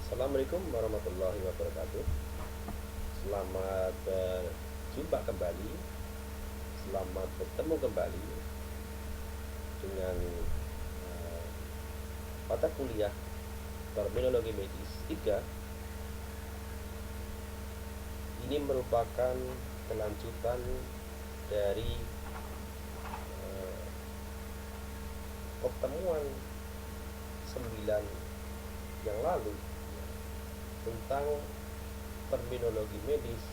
Assalamualaikum warahmatullahi wabarakatuh. Selamat berjumpa kembali. Selamat bertemu kembali dengan uh, mata kuliah Terminologi Medis 3. Ini merupakan kelanjutan dari uh, pertemuan 9 yang lalu tentang terminologi medis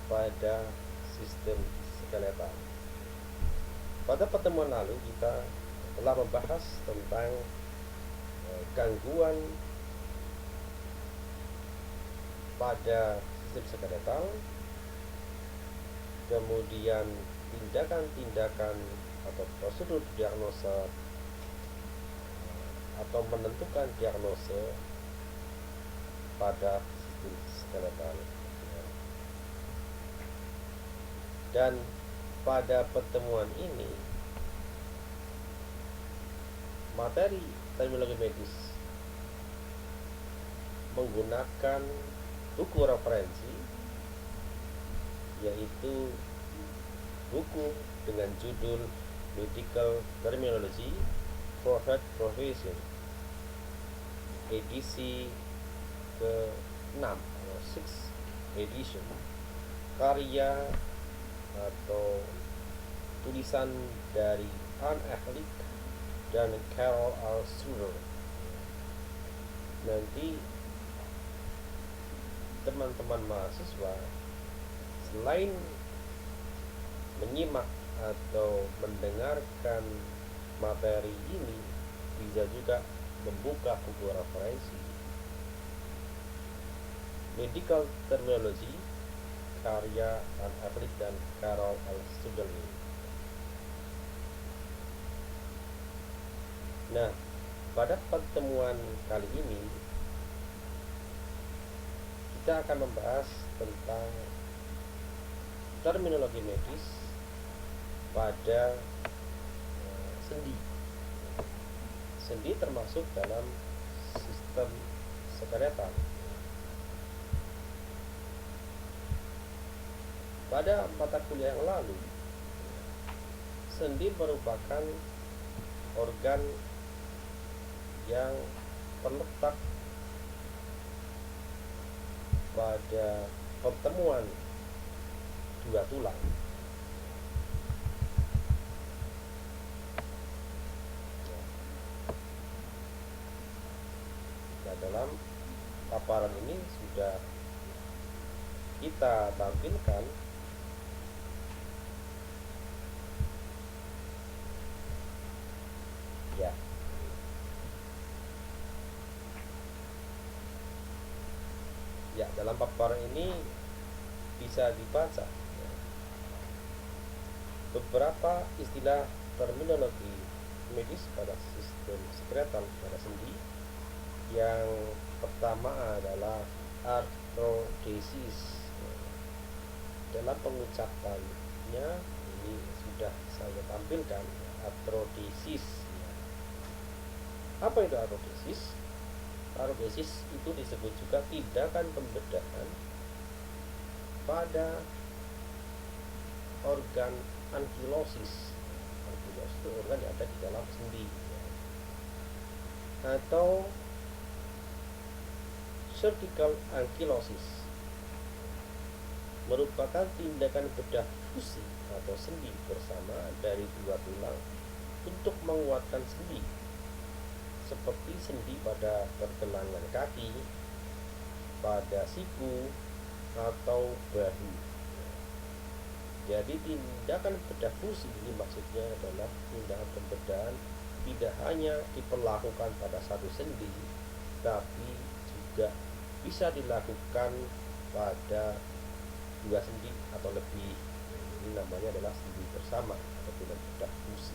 pada sistem skeletal. Pada pertemuan lalu kita telah membahas tentang gangguan pada sistem skeletal, kemudian tindakan-tindakan atau prosedur diagnosa atau menentukan diagnosa pada sistem skeletal. Dan pada pertemuan ini materi terminologi medis menggunakan buku referensi, yaitu buku dengan judul Medical Terminology for Health Profession, edisi ke-6 atau 6 edition, karya atau tulisan dari Anne Ehrlich dan Carol Alsurer. Nanti teman-teman mahasiswa selain menyimak atau mendengarkan materi ini, bisa juga membuka buku referensi Medical Terminology karya Anne Ehrlich dan Carol Alsurer. Nah, pada pertemuan kali ini kita akan membahas tentang terminologi medis pada sendi. Sendi termasuk dalam sistem skeletal. Pada mata kuliah yang lalu, sendi merupakan organ yang terletak pada pertemuan dua tulang. Nah, dalam paparan ini sudah kita tampilkan ya. Ya, dalam paparan ini bisa dibaca beberapa istilah terminologi medis pada sistem skeletal pada sendi. Yang pertama adalah arthrodesis. Dalam pengucapannya ini sudah saya tampilkan, arthrodesis. Apa itu arthrodesis? Arthrodesis itu disebut juga tindakan pembedahan pada organ ankylosis. Ankylosis itu organ yang ada di dalam sendi, atau surgical ankylosis merupakan tindakan bedah fusi atau sendi bersama dari dua tulang untuk menguatkan sendi, seperti sendi pada pergelangan kaki, pada siku, atau bahu. Jadi tindakan bedah fusi ini maksudnya adalah tindakan pembedahan tidak hanya diperlakukan pada satu sendi, tapi juga bisa dilakukan pada dua sendi atau lebih. Ini namanya adalah sendi bersama atau tindakan bedah fusi.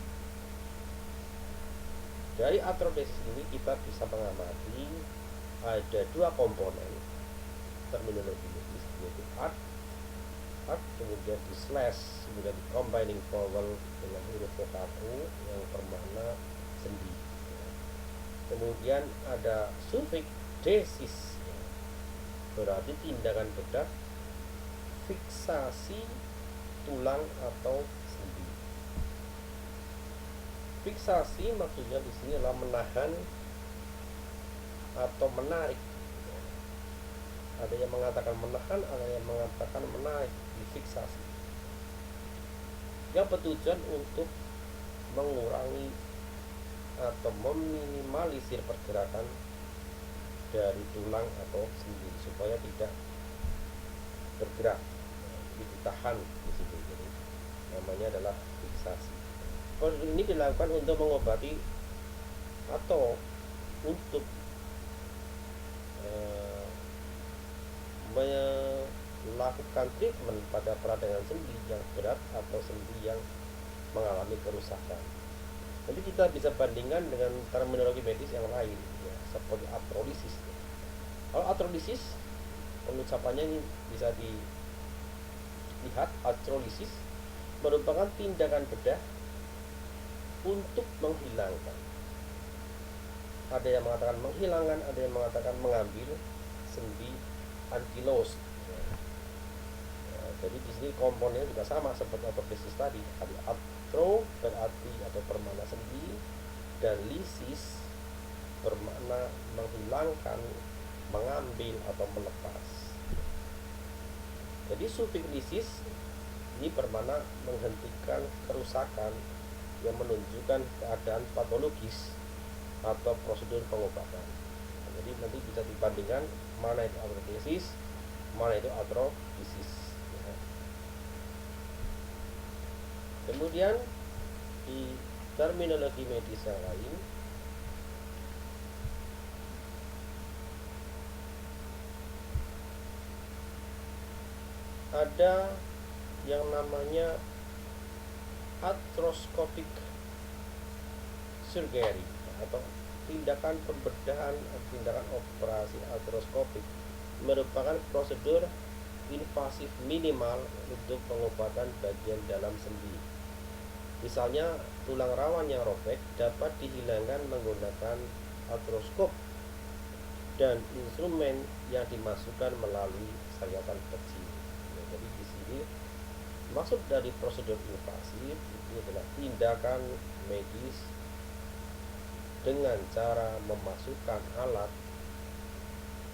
Dari arthrodesis ini kita bisa mengamati ada dua komponen terminologi medis, yaitu art, kemudian di slash, kemudian di combining vowel dengan huruf vokal U yang bermakna sendi. Kemudian ada suffix desis, berarti tindakan bedah fiksasi tulang atau sendi. Fiksasi maksudnya di sini adalah menahan atau menarik. Ada yang mengatakan menahan, ada yang mengatakan menarik, difiksasi. Yang bertujuan untuk mengurangi atau meminimalisir pergerakan dari tulang atau sendi supaya tidak bergerak, ditahan di situ. Jadi namanya adalah fiksasi. Proses ini dilakukan untuk mengobati atau untuk melakukan treatment pada peradangan sendi yang berat atau sendi yang mengalami kerusakan. Jadi kita bisa bandingkan dengan terminologi medis yang lain, ya, seperti artrolisis. Kalau artrolisis, pengucapannya ini bisa dilihat. Artrolisis merupakan tindakan bedah untuk menghilangkan. Ada yang mengatakan menghilangkan, ada yang mengatakan mengambil sendi ankilos. Jadi di sini komponennya juga sama seperti artrolisis tadi. Ada artro berarti atau permana sendi, dan lisis bermakna menghilangkan, mengambil atau melepas. Jadi sufik lisis ini bermakna menghentikan kerusakan yang menunjukkan keadaan patologis atau prosedur pengobatan. Jadi nanti bisa dibandingkan mana itu artrolisis, mana itu artrolisis. Kemudian di terminologi medis yang lain ada yang namanya arthroscopic surgery atau tindakan pembedahan, tindakan operasi arthroskopik merupakan prosedur invasif minimal untuk pengobatan bagian dalam sendi. Misalnya tulang rawan yang robek dapat dihilangkan menggunakan arthroskop dan instrumen yang dimasukkan melalui sayatan kecil. Ya, jadi di sini maksud dari prosedur invasif ini adalah tindakan medis dengan cara memasukkan alat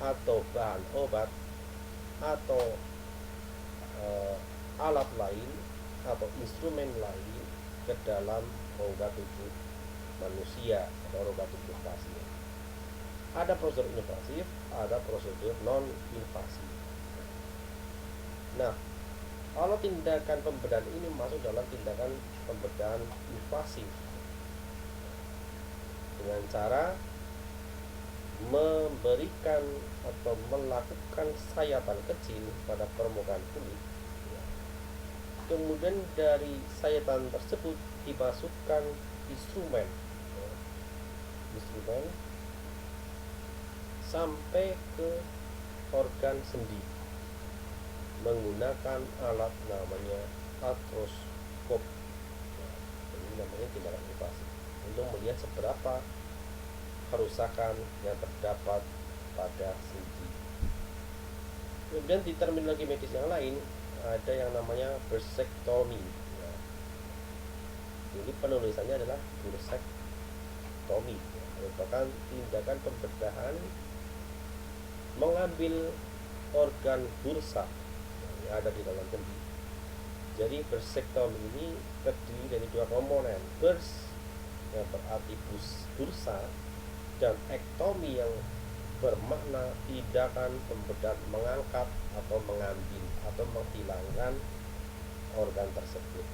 atau bahan obat atau alat lain atau instrumen lain ke dalam rongga tubuh manusia atau rongga tubuh pasien. Ada prosedur invasif, ada prosedur non invasif. Nah, kalau tindakan pembedahan ini masuk dalam tindakan pembedahan invasif dengan cara memberikan atau melakukan sayatan kecil pada permukaan kulit. Kemudian dari sayatan tersebut dimasukkan instrumen sampai ke organ sendi menggunakan alat namanya arthroskop. Ini namanya tindakan invasif untuk melihat seberapa kerusakan yang terdapat pada sendi. Kemudian di terminologi medis yang lain ada yang namanya bursektomi. Jadi penulisannya adalah bursektomi, merupakan tindakan pembedahan mengambil organ bursa yang ada di dalam sendi. Jadi bursektomi ini terdiri dari dua komponen, burs yang berarti bursa dan ektomi yang bermakna tindakan pembedahan mengangkat atau mengambil atau menghilangkan organ tersebut.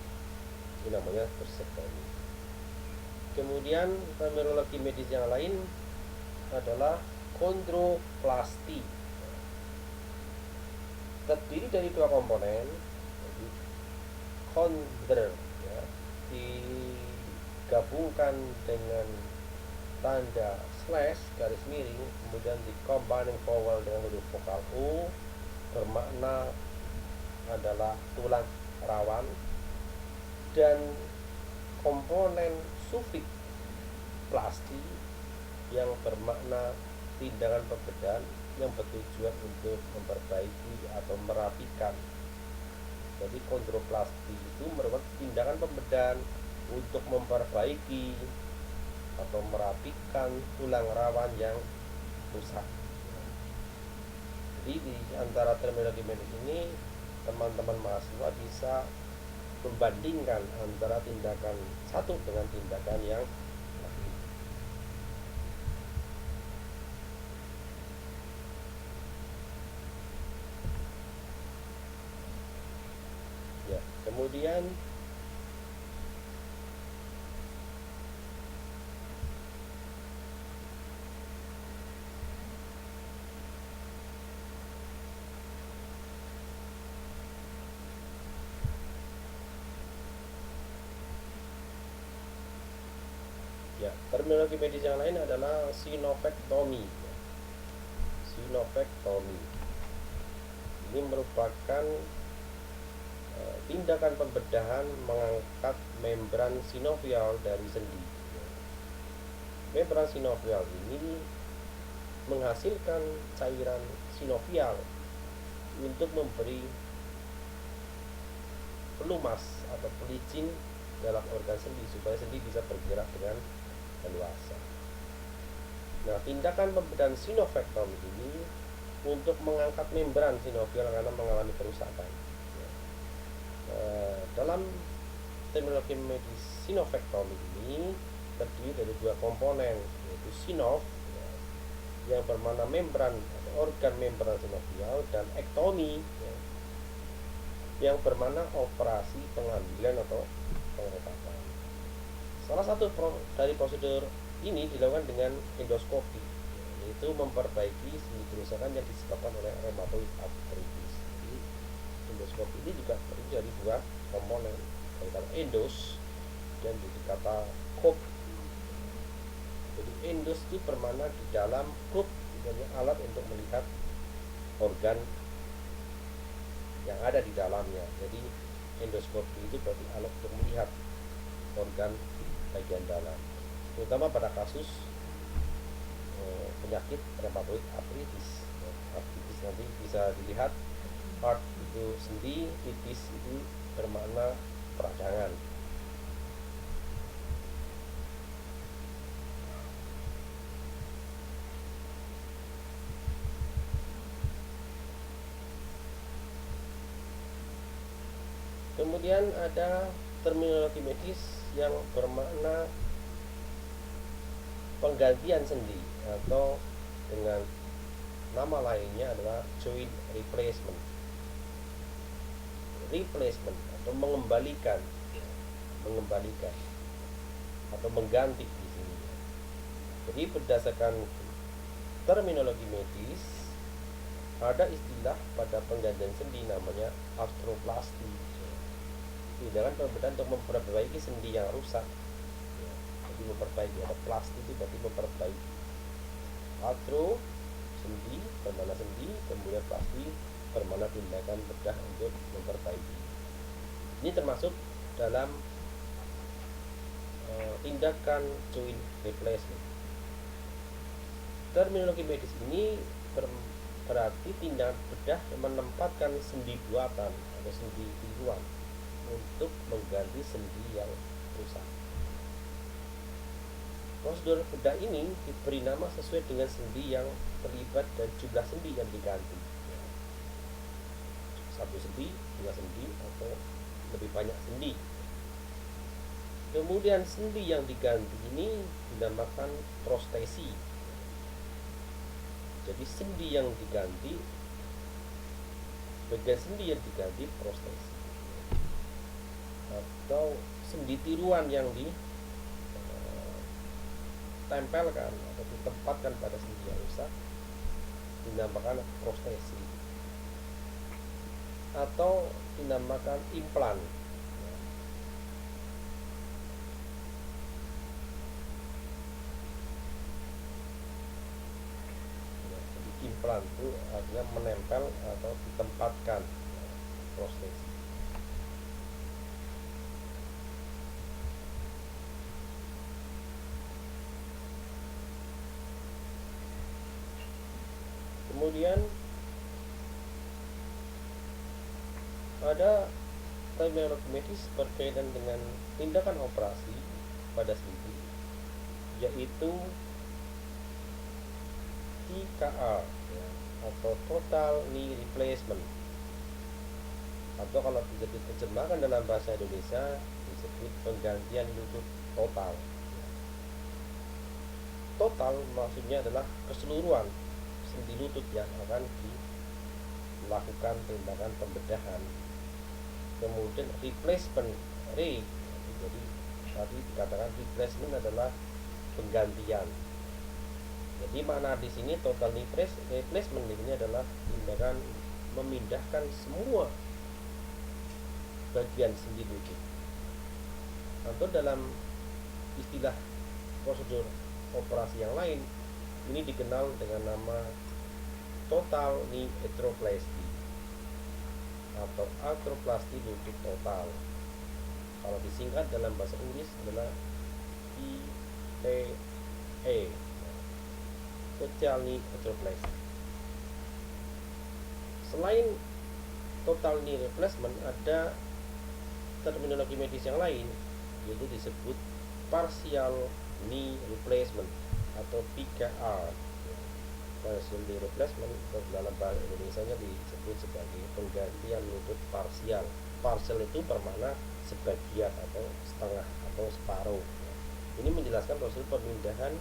Ini namanya bursektomi. Kemudian terminologi medis yang lain adalah kondroplasti. Terdiri dari dua komponen, kondr ya, digabungkan dengan tanda slash garis miring, kemudian di combining vowel dengan huruf vokal U, bermakna adalah tulang rawan, dan komponen sufik plasti yang bermakna tindakan pembedahan yang bertujuan untuk memperbaiki atau merapikan. Jadi kondroplasti itu merupakan tindakan pembedahan untuk memperbaiki atau merapikan tulang rawan yang rusak. Jadi di antara terminologi medis ini teman-teman mahasiswa bisa membandingkan antara tindakan satu dengan tindakan yang lain. Ya, kemudian ya, terminologi medis yang lain adalah sinofektomi. Sinofektomi ini merupakan tindakan pembedahan mengangkat membran sinovial dari sendi. Membran sinovial ini menghasilkan cairan sinovial untuk memberi pelumas atau pelicin dalam organ sendi supaya sendi bisa bergerak dengan leluasa. Nah, tindakan pembedahan sinofektomi ini untuk mengangkat membran sinovial karena mengalami kerusakan. Dalam terminologi medis sinofektomi ini terdiri dari dua komponen, yaitu sinov yang bermakna membran atau organ membran sinovial, dan ektomi yang bermakna operasi pengambilan atau pengeretakan. Salah satu dari prosedur ini dilakukan dengan endoskopi, yaitu memperbaiki sendi kerusakan yang disebabkan oleh rheumatoid arthritis. Jadi endoskopi ini juga terdiri dari dua komponen, kata endos dan juga kata kop. Jadi endos itu bermakna di dalam, kop sebagai alat untuk melihat organ yang ada di dalamnya. Jadi endoskopi itu berarti alat untuk melihat organ bagian dalam, terutama pada kasus penyakit rheumatoid arthritis. Arthritis nanti bisa dilihat, art itu sendi, itis itu bermakna peradangan. Kemudian ada terminologi medis yang bermakna penggantian sendi, atau dengan nama lainnya adalah joint replacement. Replacement atau mengembalikan atau mengganti di sini. Jadi berdasarkan terminologi medis ada istilah pada penggantian sendi namanya arthroplasty. Tindakan pembedahan untuk memperbaiki sendi yang rusak. Jadi memperbaiki, atau plasti itu berarti memperbaiki. Arthro sendi, bermakna sendi, kemudian plasti bermakna tindakan bedah untuk memperbaiki. Ini termasuk dalam tindakan joint replacement. Terminologi medis ini berarti tindakan bedah menempatkan sendi buatan atau sendi tiruan untuk mengganti sendi yang rusak. Prosedur bedah ini diberi nama sesuai dengan sendi yang terlibat dan jumlah sendi yang diganti. Satu sendi, dua sendi, atau lebih banyak sendi. Kemudian sendi yang diganti ini dinamakan prostesi. Jadi sendi yang diganti, bagian sendi yang diganti prostesi, atau sendi tiruan yang ditempelkan atau ditempatkan pada sendi yang rusak dinamakan prostesi, atau dinamakan implan. Jadi implan itu artinya menempel atau ditempatkan, prostesi. Kemudian ada terminologi medis berkaitan dengan tindakan operasi pada sendi, yaitu TKR ya, atau total knee replacement, atau kalau bisa diterjemahkan dalam bahasa Indonesia disebut penggantian lutut total. Total maksudnya adalah keseluruhan sendi lutut yang akan dilakukan tindakan pembedahan. Kemudian replacement re, jadi tadi dikatakan replacement adalah penggantian. Jadi makna di sini total knee replacement ini adalah tindakan memindahkan semua bagian sendi lutut, atau dalam istilah prosedur operasi yang lain ini dikenal dengan nama total knee arthroplasty atau arthroplasty lutut total. Kalau disingkat dalam bahasa Inggris adalah TKA, total knee arthroplasty. Selain total knee replacement, ada terminologi medis yang lain, yaitu disebut partial knee replacement atau PKR. Partial knee replacement dalam bahasa Indonesia-nya disebut sebagai penggantian lutut parsial. Partial itu bermakna sebagian atau setengah atau separuh. Ini menjelaskan prosedur pemindahan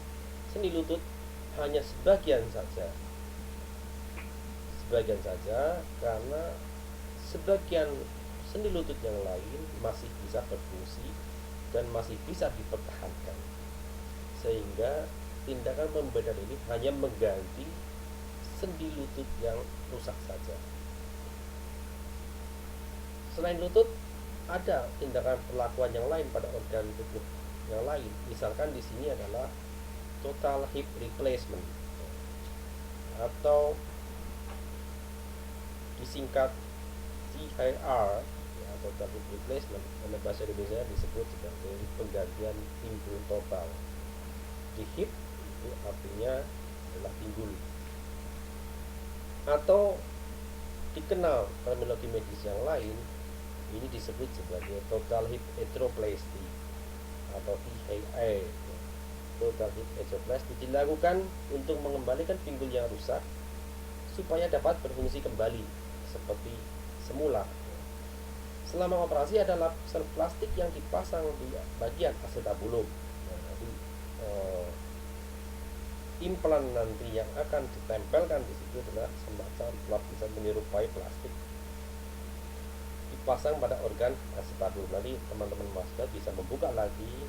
sendi lutut hanya sebagian saja, karena sebagian sendi lutut yang lain masih bisa berfungsi dan masih bisa dipertahankan, sehingga tindakan pembedahan ini hanya mengganti sendi lutut yang rusak saja. Selain lutut, ada tindakan perlakuan yang lain pada organ tubuh yang lain. Misalkan di sini adalah total hip replacement atau disingkat THR ya, total hip replacement. Dalam bahasa Indonesia disebut sebagai penggantian pinggul total. Di hip itu artinya adalah pinggul, atau dikenal terminologi medis yang lain ini disebut sebagai total hip arthroplasty atau THA. Total hip arthroplasty dilakukan untuk mengembalikan pinggul yang rusak supaya dapat berfungsi kembali seperti semula. Selama operasi ada lapisan plastik yang dipasang di bagian acetabulum. Implan nanti yang akan ditempelkan di situ adalah semacam lapisan menyerupai plastik dipasang pada organ acetabulum. Nanti teman-teman mahasiswa bisa membuka lagi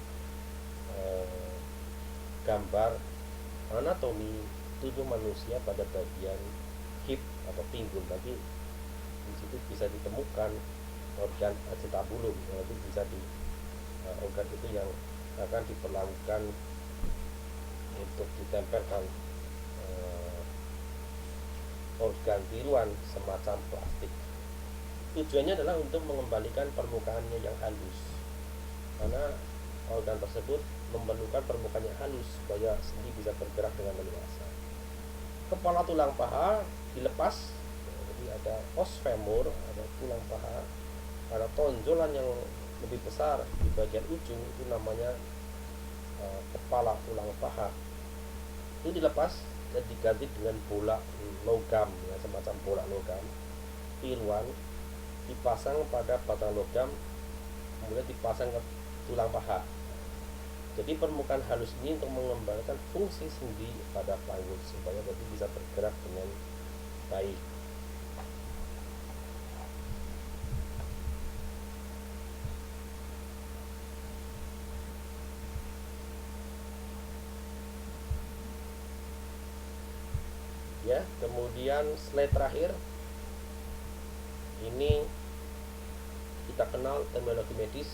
gambar anatomi tubuh manusia pada bagian hip atau pinggul. Nanti di situ bisa ditemukan organ acetabulum. Nanti bisa di organ itu yang akan diperlakukan untuk ditempelkan organ tiruan semacam plastik. Tujuannya adalah untuk mengembalikan permukaannya yang halus, karena organ tersebut memerlukan permukaan yang halus supaya sendi bisa bergerak dengan leluasa. Kepala tulang paha dilepas, jadi ada os femur, ada tulang paha, ada tonjolan yang lebih besar di bagian ujung, itu namanya kepala tulang paha. Itu dilepas dan diganti dengan bola logam ya, semacam bola logam tiruan dipasang pada batang logam, kemudian dipasang ke tulang paha. Jadi permukaan halus ini untuk mengembalikan fungsi sendi pada panggul supaya nanti bisa bergerak dengan baik. Ya, kemudian slide terakhir ini kita kenal terminologi medis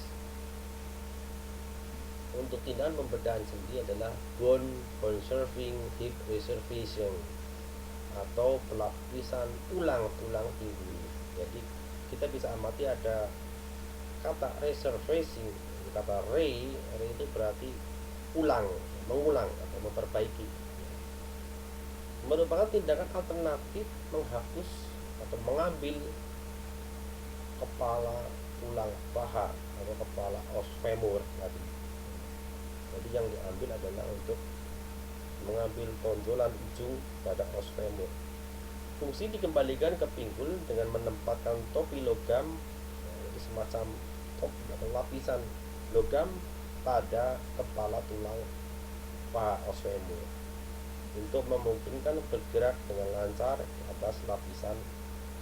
untuk tindakan pembedahan sendi adalah bone conserving hip reservation atau pelapisan ulang tulang pinggul. Jadi kita bisa amati ada kata reservation, kata re itu berarti ulang, mengulang atau memperbaiki. merupakan tindakan alternatif menghapus atau mengambil kepala tulang paha atau kepala os femur tadi. Jadi yang diambil adalah untuk mengambil tonjolan ujung pada os femur. Fungsi dikembalikan ke pinggul dengan menempatkan topi logam, yaitu semacam topi atau lapisan logam pada kepala tulang paha os femur untuk memungkinkan bergerak dengan lancar di atas lapisan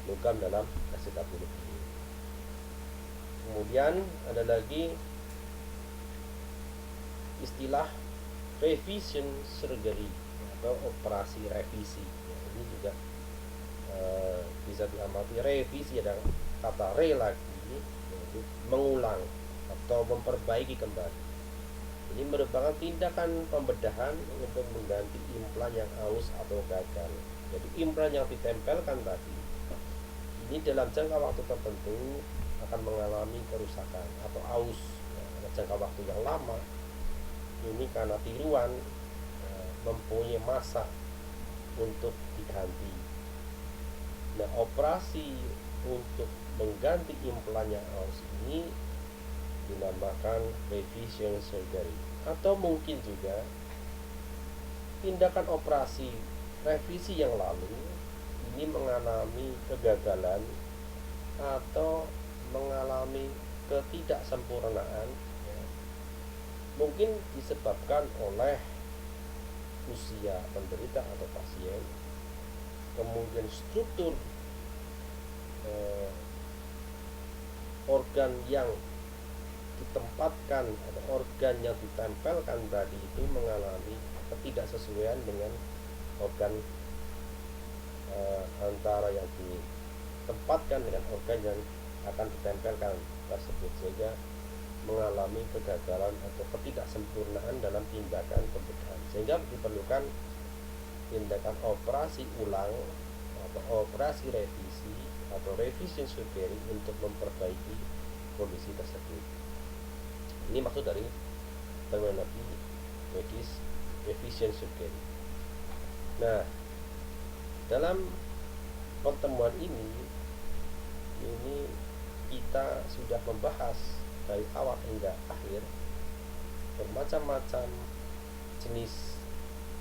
logam dalam asetabulum. Kemudian ada lagi istilah revision surgery atau operasi revisi. Ini juga bisa diamati. Revisi adalah kata re lagi, yaitu mengulang atau memperbaiki kembali. Ini merupakan tindakan pembedahan untuk mengganti implan yang aus atau gagal. Jadi implan yang ditempelkan tadi ini dalam jangka waktu tertentu akan mengalami kerusakan atau aus jangka waktu yang lama. Ini karena tiruan mempunyai masa untuk diganti. Nah, operasi untuk mengganti implan yang aus ini dinamakan revision surgery, atau mungkin juga tindakan operasi revisi yang lalu ini mengalami kegagalan atau mengalami ketidaksempurnaan, mungkin disebabkan oleh usia penderita atau pasien, kemudian struktur organ yang ditempatkan atau organ yang ditempelkan tadi itu mengalami ketidaksesuaian dengan organ antara yang ditempatkan dengan organ yang akan ditempelkan tersebut, sehingga mengalami kegagalan atau ketidaksempurnaan dalam tindakan pembedahan, sehingga diperlukan tindakan operasi ulang atau operasi revisi atau revision surgery untuk memperbaiki kondisi tersebut. Ini maksud dari terminologi medis revision surgery. Nah, dalam pertemuan ini kita sudah membahas dari awal hingga akhir bermacam-macam jenis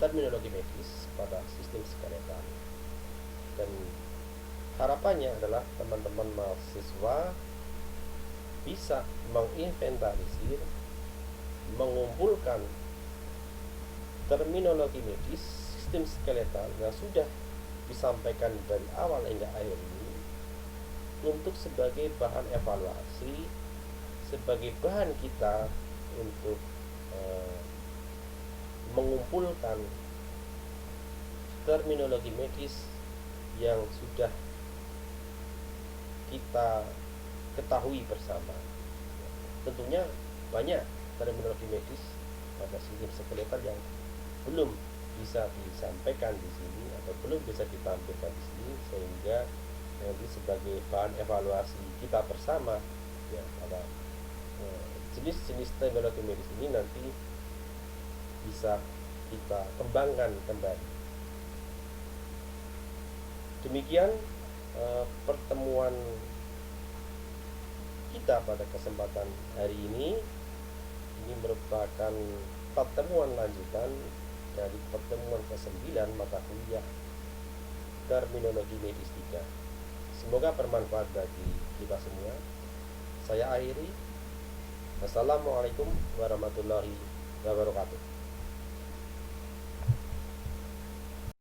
terminologi medis pada sistem skeletal, dan harapannya adalah teman-teman mahasiswa bisa menginventarisir, mengumpulkan terminologi medis sistem skeletal yang sudah disampaikan dari awal hingga akhir ini untuk sebagai bahan evaluasi, sebagai bahan kita untuk mengumpulkan terminologi medis yang sudah kita ketahui bersama. Tentunya banyak terminologi medis pada sistem skeletal yang belum bisa disampaikan di sini atau belum bisa ditampilkan di sini, sehingga nanti sebagai bahan evaluasi kita bersama ya pada jenis-jenis terminologi medis ini nanti bisa kita kembangkan kembali. Demikian pertemuan kita pada kesempatan hari ini. Ini merupakan pertemuan lanjutan dari pertemuan ke-9 mata kuliah terminologi medis 3. Semoga bermanfaat bagi kita semua. Saya akhiri. Wassalamualaikum warahmatullahi wabarakatuh.